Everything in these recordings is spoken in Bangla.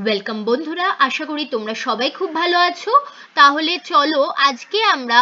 ওয়েলকাম বন্ধুরা, আশা করি তোমরা সবাই খুব ভালো আছো। তাহলে চলো আজকে আমরা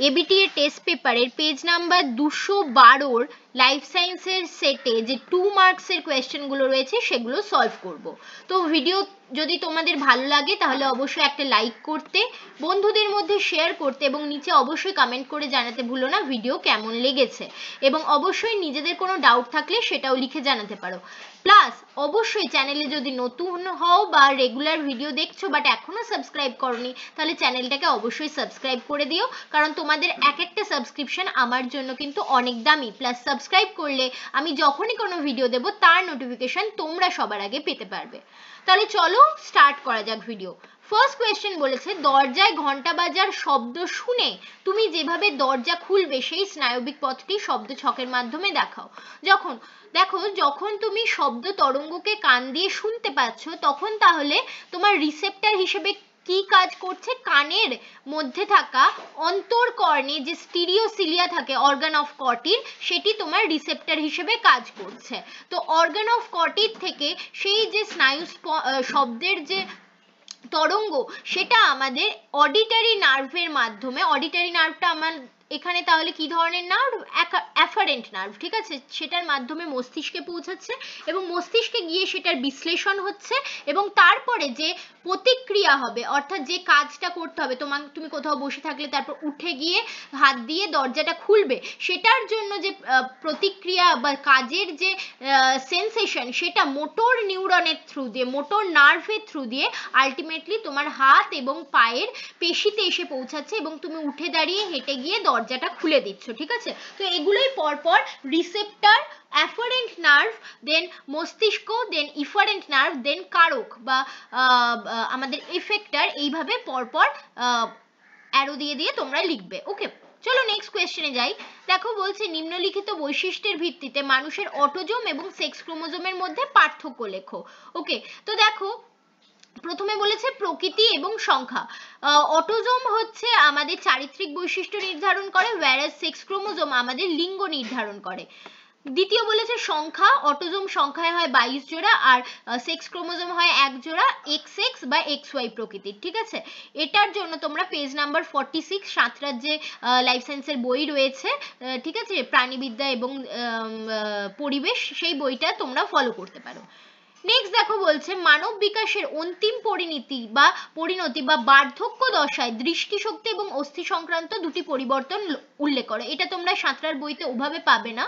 এবিটি এর টেস্ট পেপারের পেজ নাম্বার 212 লাইফ সায়েন্সের সেটে যে 2 মার্কসের কোয়েশ্চেনগুলো রয়েছে সেগুলো সলভ করব। তো ভিডিও যদি তোমাদের ভালো লাগে তাহলে অবশ্যই একটা লাইক করতে, বন্ধুদের মধ্যে শেয়ার করতে এবং নিচে অবশ্যই কমেন্ট করে জানাতে ভুলো না ভিডিও কেমন লেগেছে, এবং অবশ্যই নিজেদের কোনো ডাউট থাকলে সেটাও লিখে জানাতে পারো। প্লাস অবশ্যই চ্যানেলে যদি নতুন হও বা রেগুলার ভিডিও দেখছো বাট এখনো সাবস্ক্রাইব করনি, তাহলে চ্যানেলটাকে অবশ্যই সাবস্ক্রাইব করে দিও, কারণ তোমাদের এক একটা সাবস্ক্রিপশন আমার জন্য কিন্তু অনেক দামি। প্লাস সাবস্ক্রাইব করলে আমি যখনই কোনো ভিডিও দেবো তার নোটিফিকেশন তোমরা সবার আগে পেতে পারবে। তাহলে চলো স্টার্ট করা যাক ভিডিও। ফার্স্ট কোয়েশ্চেন বলেছে, দরজায় ঘন্টা বাজার শব্দ শুনে তুমি যেভাবে দরজা খুলবে সেই স্নায়বিক পথটি শব্দ ছকের মাধ্যমে দেখাও। যখন তুমি শব্দ তরঙ্গকে কান দিয়ে শুনতে পাচ্ছ তখন তাহলে তোমার রিসেপ্টর হিসেবে কি কাজ করছে? কানের মধ্যে থাকা অন্তর্কর্ণে যে স্টিরিওসিলিয়া থাকে অর্গান অফ কর্টির, সেটি তোমার রিসেপ্টর হিসেবে কাজ করছে। তো অর্গান অফ কর্টির থেকে সেই যে স্নায়ু শব্দের যে তরঙ্গ সেটা আমাদের অডিটরি নার্ভের মাধ্যমে, অডিটরি নার্ভটা আমার এখানে তাহলে কি ধরনের নার্ভ? অ্যাফারেন্ট নার্ভ, ঠিক আছে, সেটার মাধ্যমে মস্তিষ্কে পৌঁছাচ্ছে এবং মস্তিষ্কে গিয়ে সেটার বিশ্লেষণ হচ্ছে এবং তারপরে যে প্রতিক্রিয়া হবে, অর্থাৎ যে কাজটা করতে হবে, তুমি কোথাও বসে থাকলে তারপর উঠে গিয়ে হাত দিয়ে দরজাটা খুলবে, সেটার জন্য যে প্রতিক্রিয়া বা কাজের যে সেন্সেশন সেটা মোটর নিউরনের থ্রু দিয়ে, মোটর নার্ভের থ্রু দিয়ে আলটিমেটলি তোমার হাত এবং পায়ের পেশিতে এসে পৌঁছাচ্ছে এবং তুমি উঠে দাঁড়িয়ে হেঁটে গিয়ে দরজাটা খুলে দিচ্ছ, ঠিক আছে। তো এগুলোই পরপর রিসেপ্টর, অ্যাফারেন্ট নার্ভ, দেন মস্তিষ্ক, দেন ইফারেন্ট নার্ভ, দেন কারক বা আমাদের এফেক্টর, এইভাবে পরপর অ্যারো দিয়ে দিয়ে তোমরা লিখবে। ওকে, চলো নেক্সট কোয়েশ্চেনে যাই। দেখো বলছে, নিম্নলিখিত বৈশিষ্ট্যের ভিত্তিতে মানুষের অটোজোম এবং সেক্স ক্রোমোজোমের মধ্যে পার্থক্য লেখো। ওকে, তো দেখো প্রথমে বলেছে প্রকৃতি এবং সংখ্যা। অটোজোম হচ্ছে আমাদের চারিত্রিক বৈশিষ্ট্য নির্ধারণ করে, whereas সেক্স ক্রোমোজোম আমাদের লিঙ্গ নির্ধারণ করে। দ্বিতীয় বলেছে সংখ্যা, অটোজোম সংখ্যায় হয় 22 জোড়া আর সেক্স ক্রোমোজোম হয় 1 জোড়া, XX বা XY প্রকৃতির, ঠিক আছে। এটার জন্য তোমরা পেজ নাম্বার 46 সাঁতরার যে লাইফ সায়েন্সের বই রয়েছে, ঠিক আছে, প্রাণীবিদ্যা এবং পরিবেশ, সেই বইটা তোমরা ফলো করতে পারো। নেক্সট দেখো বলছে, মানব বিকাশের অন্তিম পরিণতি বা বার্ধক্য দশায় দৃষ্টিশক্তি এবং অস্থি সংক্রান্ত দুটি পরিবর্তন উল্লেখ করো। এটা তোমরা সাঁতরার বইতে ওভাবে পাবে না,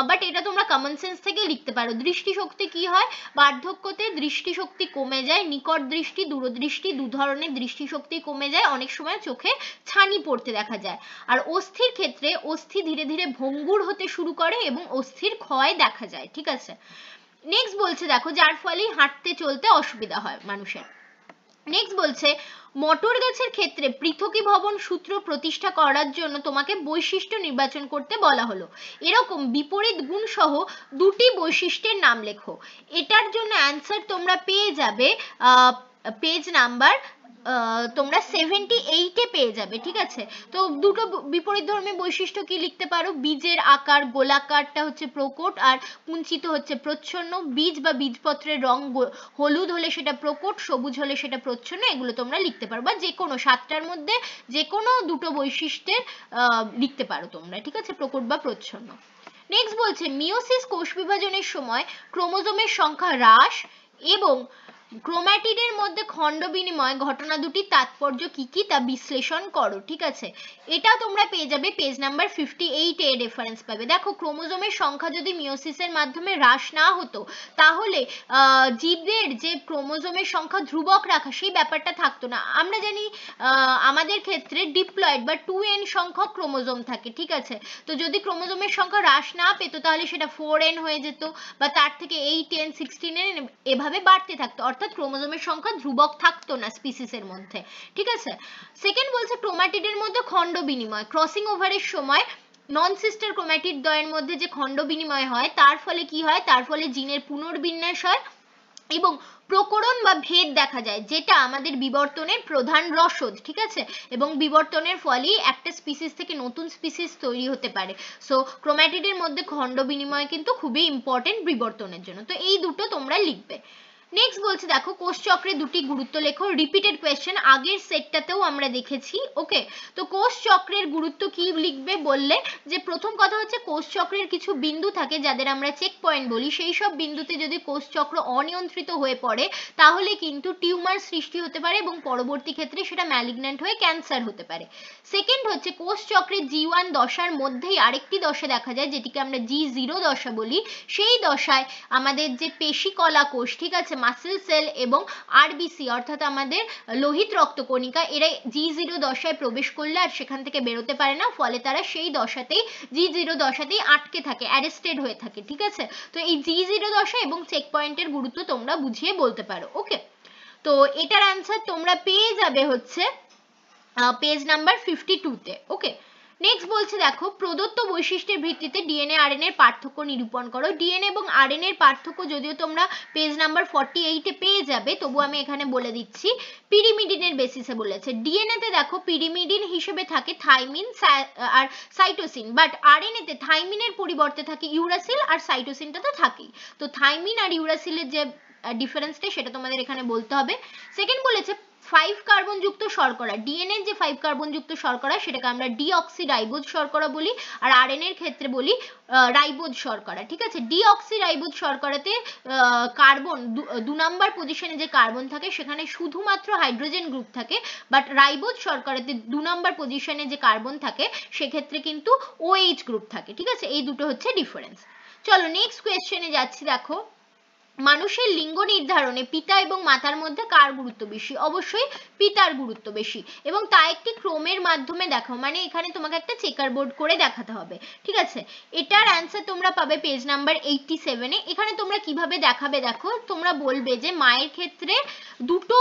বাট এটা তোমরা কমন সেন্স থেকে লিখতে পারো। দৃষ্টিশক্তি কি হয়? বার্ধক্যতে দৃষ্টিশক্তি কমে যায়, নিকট দৃষ্টি, দূরদৃষ্টি, দু ধরনের দৃষ্টিশক্তি কমে যায়, অনেক সময় চোখে ছানি পড়তে দেখা যায়। আর অস্থির ক্ষেত্রে অস্থি ধীরে ধীরে ভঙ্গুর হতে শুরু করে এবং অস্থির ক্ষয় দেখা যায়, ঠিক আছে। নেক্সট বলছে দেখো, যার ফলে হাঁটতে চলতে অসুবিধা হয় মানুষের। নেক্সট বলছে, মটর গাছের ক্ষেত্রে পৃথকীভবন সূত্র প্রতিষ্ঠা করার জন্য তোমাকে বৈশিষ্ট্য নির্বাচন করতে বলা হলো। এরকম বিপরীত গুণ সহ দুটি বৈশিষ্ট্যের নাম লেখো। এটার জন্য অ্যান্সার তোমরা পেয়ে যাবে পেজ নাম্বার তোমরা 78-এ পেয়ে যাবে, ঠিক আছে। তো দুটো বিপরীতধর্মী বৈশিষ্ট্য কি লিখতে পারো? বীজের আকার গোলাকারটা হচ্ছে প্রকট আর কুঞ্চিত হচ্ছে প্রচ্ছন্ন। বীজ বা বীজপত্রের রং হলুদ হলে সেটা প্রকট, সবুজ হলে সেটা প্রচ্ছন্ন। এগুলো তোমরা লিখতে পারো বা যে কোনো 7টার মধ্যে যে কোনো দুটো বৈশিষ্ট্যের লিখতে পারো তোমরা, ঠিক আছে, প্রকট বা প্রচ্ছন্ন। নেক্সট বলছে, মিওসিস কোষ বিভাজনের সময় ক্রোমোজোমের সংখ্যা হ্রাস এবং ক্রোম্যাটিডের মধ্যে খণ্ড বিনিময় ঘটনা দুটির তাৎপর্য কি কি তা বিশ্লেষণ করো, ঠিক আছে। এটা তোমরা পেয়ে যাবে পেজ নাম্বার 58 এ রেফারেন্স পাবে। দেখো, ক্রোমোজোমের সংখ্যা যদি মিওসিসের মাধ্যমে হ্রাস না হতো তাহলে জীবের যে ক্রোমোজোমের সংখ্যা ধ্রুবক রাখা সেই ব্যাপারটা থাকতো না। আমরা জানি আমাদের ক্ষেত্রে ডিপ্লয়েড বা 2n সংখ্যক ক্রোমোজোম থাকে, ঠিক আছে। তো যদি ক্রোমোজোমের সংখ্যা হ্রাস না পেত তাহলে সেটা 4n হয়ে যেত বা তার থেকে 8n 16n এভাবে বাড়তে থাকতো, অর্থাৎ ক্রোমোজোমের সংখ্যা ধ্রুবক থাকতো না স্পিসিসের মধ্যে, ঠিক আছে। সেকেন্ড বলছে, ক্রোম্যাটিডের মধ্যে খণ্ড বিনিময়, ক্রসিং ওভারের সময় নন সিস্টার ক্রোম্যাটিড দ্বয়ের মধ্যে যে খণ্ড বিনিময় হয় তার ফলে কি হয়? তার ফলে জিনের পুনর্বিন্যাস হয় এবং প্রকরণ বা ভেদ দেখা যায়, যেটা আমাদের বিবর্তনের প্রধান রসদ, ঠিক আছে। এবং বিবর্তনের ফলেই একটা স্পিসিস থেকে নতুন স্পিসিস তৈরি হতে পারে। সো ক্রোম্যাটিডের মধ্যে খণ্ড বিনিময় কিন্তু খুবই ইম্পর্টেন্ট বিবর্তনের জন্য। তো এই দুটো তোমরা লিখবে। নেক্সট বলছে দেখো কোষ চক্রে দুটি গুরুত্ব লেখো, রিপিটেড কোয়েশ্চেন, আগের সেটটাতেও আমরা দেখেছি। ওকে, তো কোষ চক্রের গুরুত্ব কি লিখবে বললে যে প্রথম কথা হচ্ছে কোষ চক্রের কিছু বিন্দু থাকে যাদের আমরা চেক পয়েন্ট বলি, সেই সব বিন্দুতে যদি কোষ চক্র অনিয়ন্ত্রিত হয়ে পড়ে তাহলে কিন্তু টিউমার সৃষ্টি হতে পারে এবং পরবর্তী ক্ষেত্রে সেটা ম্যালিগন্যান্ট হয়ে ক্যান্সার হতে পারে। সেকেন্ড হচ্ছে কোষ চক্রের G1 দশার মধ্যেই আরেকটি দশা দেখা যায় যেটিকে আমরা G0 দশা বলি, সেই দশায় আমাদের যে পেশিকলা কোষ, ঠিক আছে, মাসেল সেল এবং আরবিসি অর্থাৎ আমাদের লোহিত রক্তকণিকা, এরা G0 দশায় প্রবেশ করলে আর সেখান থেকে বেরোতে পারে না, ফলে তারা সেই দশাতেই G0 দশাতেই আটকে থাকে, অ্যারেস্টেড হয়ে থাকে। ঠিক আছে, তো এই G0 দশা এবং চেক পয়েন্টের গুরুত্ব তোমরা বুঝিয়ে বলতে পারো। ওকে, তো এটার অ্যান্সার তোমরা পেয়ে যাবে হচ্ছে পেজ নাম্বার 52-তে। ওকে, নেক্সট বলছে দেখো প্রদত্ত বৈশিষ্ট্যের ভিত্তিতে ডিএনএ আরএনএ এর পার্থক্য নিরূপণ করো। ডিএনএ এবং আরএনএ এর পার্থক্য যদিও তোমরা পেজ নাম্বার 48-এ পেয়ে যাবে, তবু আমি এখানে বলে দিচ্ছি। পিরিমিডিনের বেসিসে বলেছে, ডিএনএ তে দেখো পিরিমিডিন হিসেবে থাকে থাইমিন আর সাইটোসিন, বাট আরএনএ তে থাইমিনের পরিবর্তে থাকে ইউরাসিল আর সাইটোসিনটা তো থাকেই। তো থাইমিন আর ইউরাসিলের যে ডিফারেন্সটা সেটা তোমাদের এখানে বলতে হবে। সেকেন্ড বলেছে 5 কার্বন যুক্ত শর্করা, ডিএনএ যে 5 কার্বন যুক্ত শর্করা সেটাকে আমরা ডিঅক্সিরাইবোজ শর্করা বলি, আর আরএনএ এর ক্ষেত্রে বলি রাইবোজ শর্করা। ঠিক আছে, ডিঅক্সিরাইবোজ শর্করাতে কার্বন 2 নাম্বার পজিশনে যে কার্বন থাকে সেখানে শুধুমাত্র হাইড্রোজেন গ্রুপ থাকে, বাট রাইবোজ শর্করাতে 2 নাম্বার পজিশনে যে কার্বন থাকে সেক্ষেত্রে কিন্তু OH গ্রুপ থাকে। ঠিক আছে, এই দুটো হচ্ছে ডিফারেন্স। চলো নেক্সট কোয়েশ্চেনে যাচ্ছি। দেখো মানুষের লিঙ্গ নির্ধারণে পিতা এবং মাতার মধ্যে কার গুরুত্ব বেশি? অবশ্যই পিতার গুরুত্ব বেশি, এবং তা একটি ক্রমের মাধ্যমে দেখো, মানে এখানে তোমাকে একটা চেকার বোর্ড করে দেখাতে হবে। ঠিক আছে, এটার অ্যান্সার তোমরা পাবে পেজ নাম্বার 87-এ। এখানে তোমরা কিভাবে দেখাবে দেখো, তোমরা বলবে যে মায়ের ক্ষেত্রে দুটো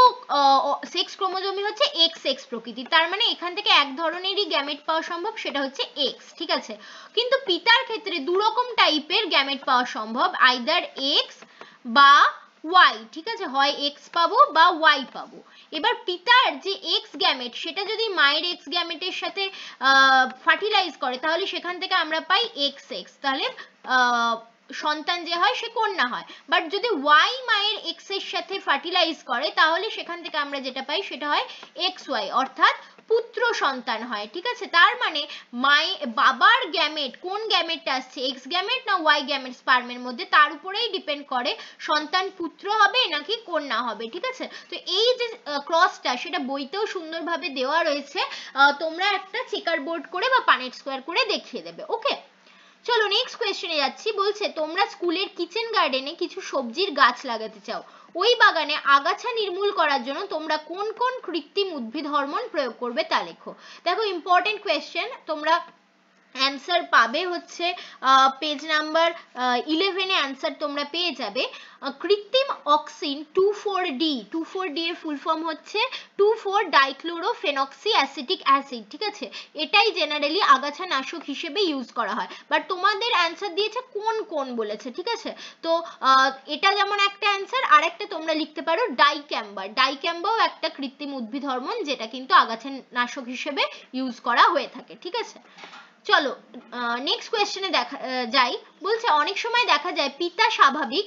সেক্স ক্রোমোজোমই হচ্ছে এক্স এক্স প্রকৃতির, তার মানে এখান থেকে এক ধরনেরই গ্যামেট পাওয়া সম্ভব, সেটা হচ্ছে এক্স। ঠিক আছে, কিন্তু পিতার ক্ষেত্রে দু রকম টাইপের গ্যামেট পাওয়া সম্ভব, আইদার এক্স বা ওয়াই। ঠিক আছে, হয় এক্স পাবো বা ওয়াই পাবো। এবার পিতার যে এক্স গ্যামেট সেটা যদি মায়ের এক্স গ্যামেটের সাথে ফার্টিলাইজ করে তাহলে সেখান থেকে আমরা পাই এক্স এক্স, তাহলে সন্তান যে হয় সে কন্যা হয়। বাট যদি ওয়াই মায়ের এক্স এর সাথে ফার্টিলাইজ করে তাহলে সেখান থেকে আমরা যেটা পাই সেটা হয় এক্স ওয়াই, অর্থাৎ পুত্র সন্তান হয়। ঠিক আছে, তার মানে বাবার গ্যামেট, কোন গ্যামেটটা আসছে, এক্স গ্যামেট না ওয়াই গ্যামেট স্পার্মের মধ্যে, তার উপরেই ডিপেন্ড করে সন্তান পুত্র হবে নাকি কন্যা হবে। ঠিক আছে, তো এই যে ক্রসটা সেটা বইতেও সুন্দরভাবে দেওয়া রয়েছে, তোমরা একটা চেকার বোর্ড করে বা পানেট স্কোয়ার করে দেখিয়ে দেবে। ওকে, চলো নেক্সট কোয়েশ্চেনে যাচ্ছি। বলছে তোমরা স্কুলের কিচেন গার্ডেনে কিছু সবজির গাছ লাগাতে চাও, ওই বাগানে আগাছা নির্মূল করার জন্য তোমরা কোন কোন কৃত্রিম উদ্ভিদ হরমোন প্রয়োগ করবে তা লেখো। দেখো ইম্পর্টেন্ট কোয়েশ্চেন, তোমরা অ্যান্সার পাবে হচ্ছে পেজ নাম্বার 11-এ অ্যান্সার তোমরা পেয়ে যাবে। কৃত্রিম অক্সিন 24D, 24D এর ফুল ফর্ম হচ্ছে 24-ডাইক্লোরোফেনক্সি অ্যাসিটিক অ্যাসিড। ঠিক আছে, এটাই জেনারেলি আগাছা নাশক হিসেবে ইউজ করা হয়, বাট তোমাদের অ্যান্সার দিয়েছে কোন কোন বলেছে। ঠিক আছে, তো এটা যেমন একটা অ্যান্সার, আর একটা তোমরা লিখতে পারো ডাইক্যাম্বার। ডাইক্যাম্বাও একটা কৃত্রিম উদ্ভিদ হরমোন যেটা কিন্তু আগাছা নাশক হিসেবে ইউজ করা হয়ে থাকে। ঠিক আছে, চলো নেক্সট কোয়েশ্চেনে যাই। বলছে অনেক সময় দেখা যায় পিতা স্বাভাবিক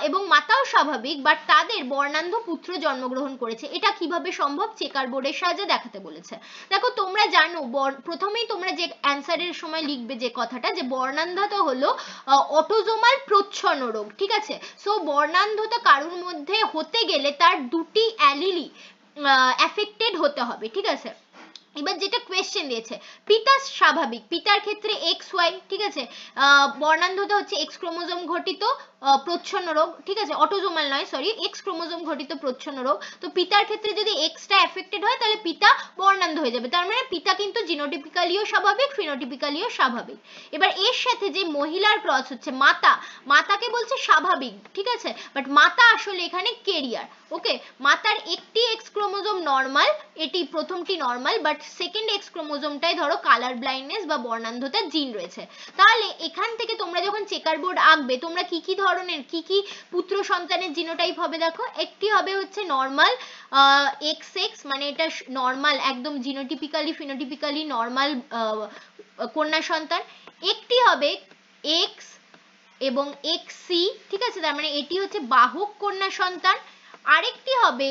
এবং মাতাও স্বাভাবিক, বাট তাদের বর্ণান্ধ পুত্র জন্মগ্রহণ করেছে, এটা কিভাবে সম্ভব? চেকার বোর্ডের সাহায্যে দেখাতে বলেছে। দেখো তোমরা জানো, প্রথমেই তোমরা যে অ্যান্সারের সময় লিখবে যে কথাটা, যে বর্ণান্ধতা হলো অটোজোমাল প্রচ্ছন্ন রোগ। ঠিক আছে, সো বর্ণান্ধতা কারোর মধ্যে হতে গেলে তার দুটি অ্যালিলি অ্যাফেক্টেড হতে হবে। ঠিক আছে, এবার যেটা কোয়েশ্চেন দিয়েছে পিতা স্বাভাবিক, পিতার ক্ষেত্রে এক্স ওয়াই। ঠিক আছে, বর্ণান্ধতা হচ্ছে এক্স ক্রোমোজোম ঘটিত প্রচ্ছন্ন রোগ। ঠিক আছে, অটোজোমাল নয়, সরি, এক্স ক্রোমোজোম ঘটিত প্রচ্ছন্ন রোগ। তো পিতার ক্ষেত্রে যদি এক্সটা এফেক্টেড হয় তাহলে পিতা বর্ণান্ধ হয়ে যাবে, তার মানে পিতা কিন্তু জিনোটিপিক্যালিও স্বাভাবিক, ফিনোটিপিক্যালিও স্বাভাবিক। এবার এর সাথে যে মহিলার ক্রস হচ্ছে মাতা, মাতাকে বলছে স্বাভাবিক। ঠিক আছে, বাট মাতা আসলে এখানে কেরিয়ার। ওকে, মাতার একটি এক্স ক্রোমোজোম নর্মাল, এটি প্রথমটি নর্মাল, বাট সেকেন্ড এক্স ক্রোমোজোমটাই ধরো কালার ব্লাইন্ডনেস বা বর্ণান্ধতার জিন রয়েছে। তাহলে এখান থেকে তোমরা যখন চেকার বোর্ড আঁকবে তোমরা কি কি ধরনের কি কি পুত্র সন্তানের জিনোটাইপ হবে দেখো, একটি হবে হচ্ছে নর্মাল এক্স এক্স, মানে এটা নর্মাল একদম জিনোটিপিক্যালি ফিনোটিপিক্যালি নর্মাল কন্যা সন্তান। একটি হবে এক্স এবং XC, ঠিক আছে, তার মানে এটি হচ্ছে বাহক কন্যা সন্তান। আরেকটি হবে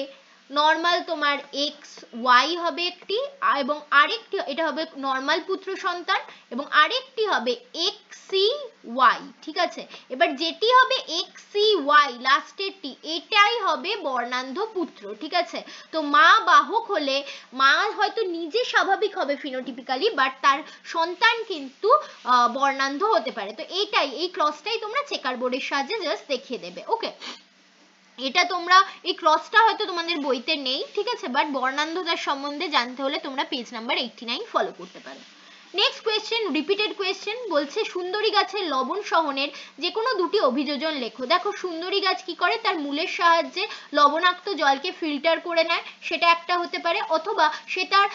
নর্মাল তোমার XY হবে একটি, এবং আরেকটি এটা হবে নর্মাল পুত্র সন্তান, এবং আরেকটি হবে XCY, ঠিক আছে। এবার যেটি হবে XCY লাস্টেরটি, এটাই হবে বর্ণান্ধ পুত্র, ঠিক আছে। তো মা বাহক হলে মা হয়তো নিজে স্বাভাবিক হবে ফিনোটিপিক্যালি, বাট তার সন্তান কিন্তু বর্ণান্ধ হতে পারে। তো এইটাই, এই ক্রসটাই তোমরা চেকার বোর্ডের সাহায্যে জাস্ট দেখিয়ে দেবে। ওকে, এটা তোমরা এই ক্রসটা হয়তো তোমাদের বইতে নেই, ঠিক আছে, বাট বর্ণান্ধতার সম্বন্ধে জানতে হলে তোমরা পেজ নাম্বার 89 ফলো করতে পারো। নেক্সট কোয়েশ্চেন, রিপিটেড কোয়েশ্চেন, বলছে সুন্দরী গাছের লবণ সহনের যে কোনো দুটি অভিযোজন লেখো। দেখো সুন্দরী গাছ কি করে, তার মূলের সাহায্যে লবণাক্ত জলকে ফিল্টার করে নেয়, সেটা একটা হতে পারে, অথবা সে তার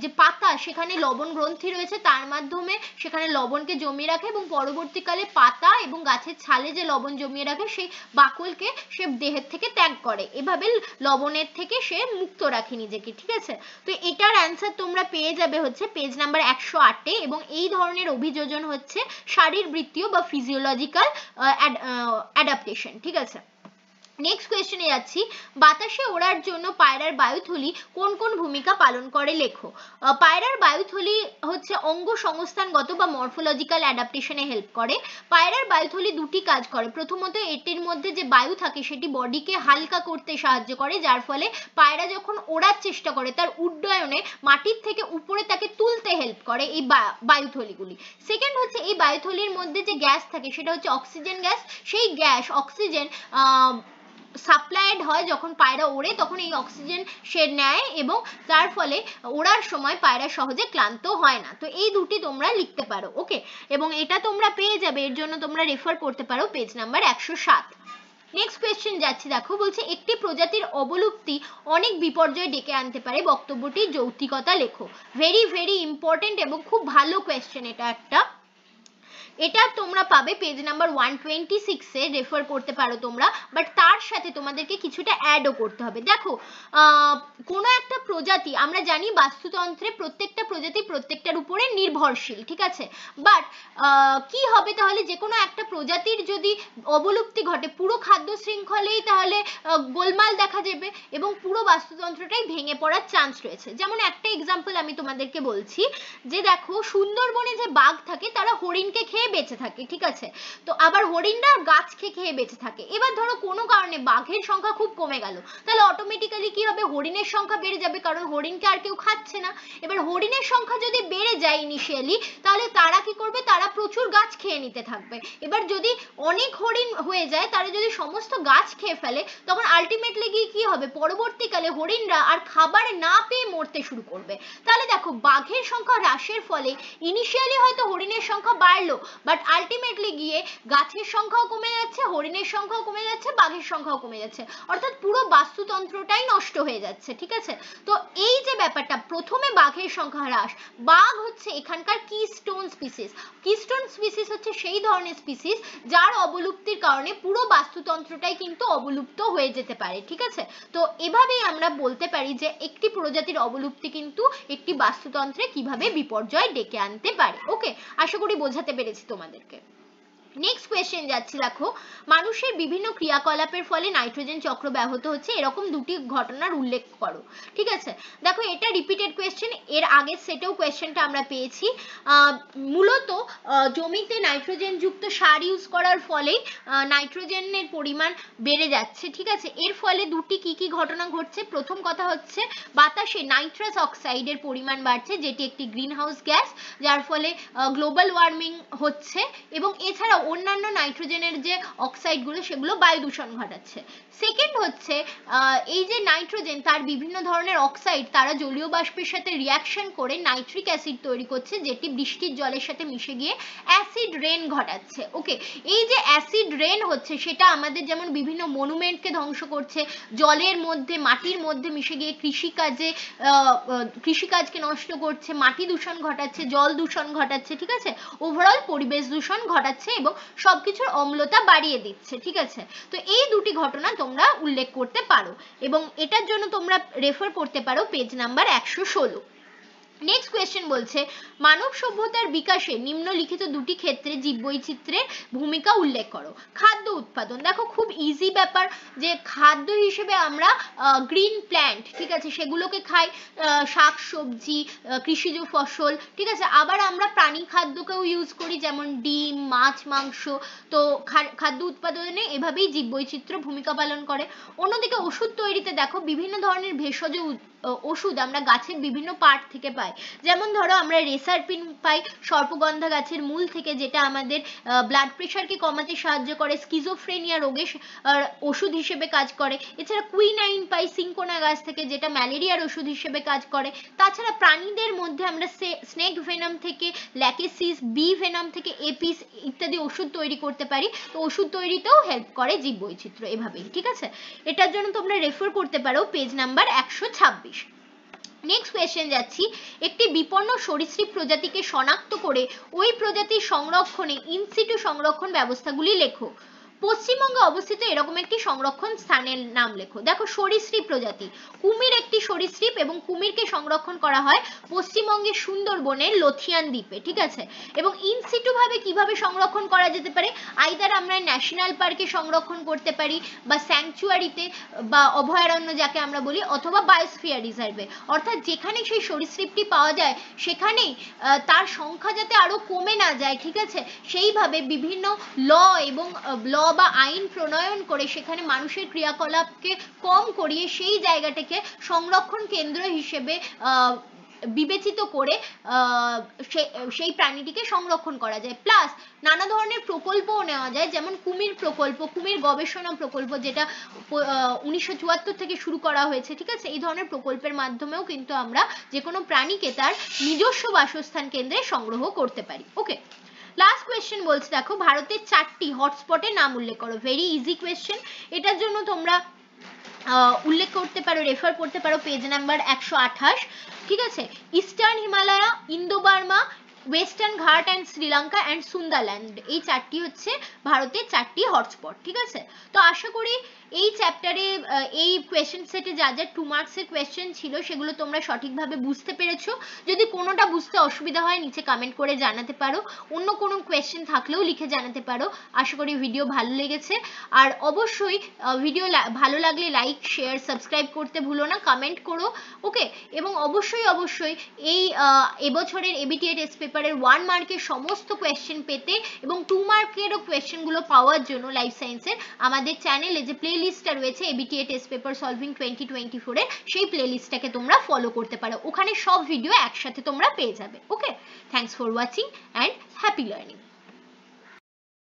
যে পাতা সেখানে লবণ গ্রন্থি রয়েছে তার মাধ্যমে সেখানে লবণকে জমিয়ে রাখে, এবং পরবর্তীকালে পাতা এবং গাছের ছালে যে লবণ জমিয়ে রাখে সেই বাকলকে সে দেহের থেকে ত্যাগ করে, এভাবে লবণের থেকে সে মুক্ত রাখে নিজেকে, ঠিক আছে। তো এটার অ্যান্সার তোমরা পেয়ে যাবে হচ্ছে পেজ নাম্বার 108-এ, এবং এই ধরনের অভিযোজন হচ্ছে শারীরবৃত্তীয় বা ফিজিওলজিক্যাল অ্যাডাপ্টেশন, ঠিক আছে। নেক্সট কোয়েশ্চেনে যাচ্ছি, বাতাসে ওড়ার জন্য পায়রার বায়ুথলি কোন কোন ভূমিকা পালন করে লেখো। পায়রার বায়ুথলি হচ্ছে অঙ্গ সংস্থানগত বা মরফোলজিক্যাল অ্যাডাপ্টেশনে হেল্প করে। পায়রার বায়ুথলি দুটি কাজ করে, প্রথমত এটির মধ্যে যে বায়ু থাকে সেটি বডিকে হালকা করতে সাহায্য করে, যার ফলে পায়রা যখন ওড়ার চেষ্টা করে তার উড্ডয়নে মাটির থেকে উপরে তাকে তুলতে হেল্প করে এই বায়ুথলিগুলি। সেকেন্ড হচ্ছে এই বায়ুথলির মধ্যে যে গ্যাস থাকে সেটা হচ্ছে অক্সিজেন গ্যাস, সেই গ্যাস অক্সিজেন সাপ্লাইড হয় যখন পায়রা ওড়ে, তখন এই অক্সিজেন সে নেয় এবং তার ফলে ওড়ার সময় পায়রা সহজে ক্লান্ত হয় না। তো এই দুটি তোমরা লিখতে পারো। ওকে, এবং এটা তোমরা পেয়ে যাবে, এর জন্য তোমরা রেফার করতে পারো পেজ নাম্বার 107। নেক্সট কোয়েশ্চেন যাচ্ছি, দেখো বলছে একটি প্রজাতির অবলুপ্তি অনেক বিপর্যয় ডেকে আনতে পারে, বক্তব্যটির যৌক্তিকতা লেখো। ভেরি ভেরি ইম্পর্টেন্ট এবং খুব ভালো কোয়েশ্চেন এটা একটা। এটা তোমরা পাবে পেজ নাম্বার 126-এ, রেফার করতে পারো তোমরা, বাট তার সাথে তোমাদেরকে কিছুটা অ্যাডও করতে হবে। দেখো কোনো একটা প্রজাতি, আমরা জানি বাস্তুতন্ত্রে প্রত্যেকটা প্রজাতি প্রত্যেকটার উপরে নির্ভরশীল, ঠিক আছে, বাট কি হবে তাহলে যে কোনো একটা প্রজাতির যদি অবলুপ্তি ঘটে পুরো খাদ্য শৃঙ্খলেই তাহলে গোলমাল দেখা যাবে এবং পুরো বাস্তুতন্ত্রটাই ভেঙে পড়ার চান্স রয়েছে। যেমন একটা এক্সাম্পল আমি তোমাদেরকে বলছি, যে দেখো সুন্দরবনে যে বাঘ থাকে তারা হরিণকে খেয়ে বেঁচে থাকে, ঠিক আছে, তো আবার হরিণরা গাছকে খেয়ে বেঁচে থাকে। এবার ধরো কোনো কারণে বাঘের সংখ্যা খুব কমে গেল, তাহলে অটোমেটিক্যালি কি হবে, হরিণের সংখ্যা বেড়ে যাবে, কারণ হরিণকে আর কেউ খাচ্ছে না। এবার হরিণের সংখ্যা যদি বেড়ে যায় ইনিশিয়ালি, তাহলে তারা কি করবে, তারা প্রচুর গাছ খেয়ে নিতে থাকবে। এবার যদি অনেক হরিণ হয়ে যায়, তারা যদি সমস্ত গাছ খেয়ে ফেলে, তখন আলটিমেটলি গিয়ে কি হবে, পরবর্তীকালে হরিণরা আর খাবার না পেয়ে মরতে শুরু করবে। তাহলে দেখো বাঘের সংখ্যা হ্রাসের ফলে ইনিশিয়ালি হয়তো হরিণের সংখ্যা বাড়লো, বাট আলটিমেটলি গিয়ে গাছের সংখ্যাও কমে যাচ্ছে, হরিণের সংখ্যাও কমে যাচ্ছে, বাঘের সংখ্যাও কমে যাচ্ছে, অর্থাৎ পুরো বাস্তুতন্ত্রটাই নষ্ট হয়ে যাচ্ছে, ঠিক আছে। তো এই যে ব্যাপারটা, প্রথমে বাঘের সংখ্যা হ্রাস, বাঘ হচ্ছে এখানকার কিস্টোন স্পিসিস। কিস্টোন স্পিসিস হচ্ছে সেই ধরনের স্পিসিস যার অবলুপ্তির কারণে পুরো বাস্তুতন্ত্রটাই কিন্তু অবলুপ্ত হয়ে যেতে পারে, ঠিক আছে। তো এভাবেই আমরা বলতে পারি যে একটি প্রজাতির অবলুপ্তি কিন্তু একটি বাস্তুতন্ত্রে কিভাবে বিপর্যয় ডেকে আনতে পারে। ওকে, আশা করি বোঝাতে পেরেছি তোমাদেরকে। নেক্সট কোয়েশ্চেন যাচ্ছি, দেখো মানুষের বিভিন্ন ক্রিয়াকলাপের ফলে নাইট্রোজেন চক্র ব্যাহত হচ্ছে, এরকম দুটি ঘটনার উল্লেখ করো, ঠিক আছে। দেখো এটা রিপিটেড কোয়েশ্চেন, এর আগের সেটেও কোয়েশ্চেনটা আমরা পেয়েছি। মূলত জমিতে নাইট্রোজেন যুক্ত সার ইউজ করার ফলেই নাইট্রোজেনের পরিমাণ বেড়ে যাচ্ছে, ঠিক আছে। এর ফলে দুটি কি কি ঘটনা ঘটছে, প্রথম কথা হচ্ছে বাতাসে নাইট্রাস অক্সাইডের পরিমাণ বাড়ছে, যেটি একটি গ্রিন হাউস গ্যাস, যার ফলে গ্লোবাল ওয়ার্মিং হচ্ছে, এবং এছাড়া অন্যান্য নাইট্রোজেনের যে অক্সাইডগুলো সেগুলো বায়ু দূষণ ঘটাচ্ছে। সেকেন্ড হচ্ছে এই যে নাইট্রোজেন তার বিভিন্ন ধরনের অক্সাইড তারা জলীয় বাষ্পের সাথে রিয়াকশন করে নাইট্রিক অ্যাসিড তৈরি করছে, যেটি বৃষ্টির জলের সাথে মিশে গিয়ে অ্যাসিড রেন ঘটাচ্ছে। ওকে, এই যে অ্যাসিড রেন হচ্ছে সেটা আমাদের যেমন বিভিন্ন মনুমেন্টকে ধ্বংস করছে, জলের মধ্যে মাটির মধ্যে মিশে গিয়ে কৃষিকাজকে নষ্ট করছে, মাটি দূষণ ঘটাচ্ছে, জল দূষণ ঘটাচ্ছে, ঠিক আছে, ওভারঅল পরিবেশ দূষণ ঘটাচ্ছে এবং সবকিছুর অম্লতা বাড়িয়ে দিচ্ছে, ঠিক আছে। তো এই দুটি ঘটনা তোমরা উল্লেখ করতে পারো এবং এটার জন্য তোমরা রেফার করতে পারো পেজ নাম্বার 116। নেক্সট কোয়েশ্চেন বলছে মানব সভ্যতার বিকাশে নিম্নলিখিত দুটি ক্ষেত্রে জীববৈচিত্র্যের ভূমিকা উল্লেখ করো। খাদ্য উৎপাদন, দেখো খুব ইজি ব্যাপার, যে খাদ্য হিসেবে আমরা গ্রিন প্ল্যান্ট, ঠিক আছে, সেগুলোকে খাই, শাক সবজি, কৃষিজ ফসল, ঠিক আছে। আবার আমরা প্রাণী খাদ্যকেও ইউজ করি, যেমন ডিম, মাছ, মাংস। তো খাদ্য উৎপাদনে এভাবেই জীববৈচিত্র্য ভূমিকা পালন করে। অন্যদিকে ওষুধ তৈরিতে দেখো বিভিন্ন ধরনের ভেষজ ওষুধ আমরা গাছের বিভিন্ন পার্ট থেকে পাই, যেমন ধরো আমরা রেসারপিন পাই সর্পগন্ধা গাছের মূল থেকে, যেটা আমাদের ব্লাড প্রেশারকে কমাতে সাহায্য করে, স্কিজোফ্রেনিয়া রোগে ওষুধ হিসেবে কাজ করে। এছাড়া কুইনাইন পাই সিনকোনা গাছ থেকে, যেটা ম্যালেরিয়ার ওষুধ হিসেবে কাজ করে। তাছাড়া প্রাণীদের মধ্যে আমরা স্নেক ভেনাম থেকে ল্যাকেসিস, বি ভেনাম থেকে এপিস ইত্যাদি ওষুধ তৈরি করতে পারি। তো ওষুধ তৈরিতেও হেল্প করে জীববৈচিত্র্য এভাবেই, ঠিক আছে। এটার জন্য তোমরা রেফার করতে পারো পেজ নাম্বার 126। নেক্সট কোয়েশ্চেন যাচ্ছি, একটি বিপন্ন সরীসৃপ প্রজাতিকে শনাক্ত করে ওই প্রজাতির সংরক্ষণে ইনসিটু সংরক্ষণ ব্যবস্থাগুলি লেখো। পশ্চিমবঙ্গে অবস্থিত এরকম একটি সংরক্ষণ স্থানের নাম লেখো। দেখো সরীসৃপ প্রজাতি, কুমির একটি সরীসৃপ এবং কুমিরকে সংরক্ষণ করা হয় পশ্চিমবঙ্গের সুন্দরবনের লথিয়ান দ্বীপে, ঠিক আছে। এবং ইনসিটু ভাবে কিভাবে সংরক্ষণ করা যেতে পারে, আইদার আমরা ন্যাশনাল পার্কে সংরক্ষণ করতে পারি, বা স্যাংচুয়ারিতে বা অভয়ারণ্য যাকে আমরা বলি, অথবা বায়োস্ফিয়ার রিজার্ভে, অর্থাৎ যেখানে সেই সরীসৃপটি পাওয়া যায় সেখানেই তার সংখ্যা যাতে আরো কমে না যায়, ঠিক আছে, সেইভাবে বিভিন্ন ল এবং ল বা আইন প্রণয়ন করে সেখানে মানুষের ক্রিয়াকলাপকে কম করিয়ে সেই জায়গাটাকে সংরক্ষণ কেন্দ্র হিসেবে বিবেচিত করে সেই প্রাণীটিকে সংরক্ষণ করা যায়। প্লাস নানা ধরনের প্রকল্পও নেওয়া যায়, যেমন কুমির প্রকল্প, কুমির গবেষণা প্রকল্প, যেটা 1974 থেকে শুরু করা হয়েছে, ঠিক আছে। এই ধরনের প্রকল্পের মাধ্যমেও কিন্তু আমরা যে কোনো প্রাণীকে তার নিজস্ব বাসস্থান কেন্দ্রে সংগ্রহ করতে পারি। ওকে, লাস্ট কোয়েশ্চেন বলছে দেখো ভারতের 4টি হটস্পটের নাম উল্লেখ করো। ভেরি ইজি কোয়েশ্চেন, এটার জন্য তোমরা উল্লেখ করতে পারো, রেফার করতে পারো পেজ নাম্বার 128, ঠিক আছে। Eastern Himalaya, Indo Burma, western ঘাট অ্যান্ড শ্রীলঙ্কা অ্যান্ড সুন্দারল্যান্ড, এই 4টি হচ্ছে ভারতের 4টি হটস্পট, ঠিক আছে। তো আশা করি এই চ্যাপ্টারে এই কোয়েশ্চেন সেটে যা যা 2 মার্কসের কোয়েশ্চেন ছিল সেগুলো তোমরা সঠিকভাবে বুঝতে পেরেছো। যদি কোনোটা বুঝতে অসুবিধা হয় নিচে কমেন্ট করে জানাতে পারো, অন্য কোনো কোয়েশ্চেন থাকলেও লিখে জানাতে পারো। আশা করি ভিডিও ভালো লেগেছে, আর অবশ্যই ভিডিও ভালো লাগলে লাইক, শেয়ার, সাবস্ক্রাইব করতে ভুলো না, কমেন্ট করো। ওকে, এবং অবশ্যই এই এবছরের এবিটিএ টেস্ট পেপারের 1 মার্কের সমস্ত কোয়েশ্চেন পেতে এবং 2 মার্কেরও কোয়েশ্চেনগুলো পাওয়ার জন্য লাইফ সায়েন্সের আমাদের চ্যানেলে যে প্লেলিস্টটা রয়েছে এবিটিএ টেস্ট পেপার সলভিং 2024 এর, সেই প্লেলিস্টটাকে তোমরা ফলো করতে পারো। ওখানে সব ভিডিও একসাথে তোমরা পেয়ে যাবে। Okay, thanks for watching and happy learning.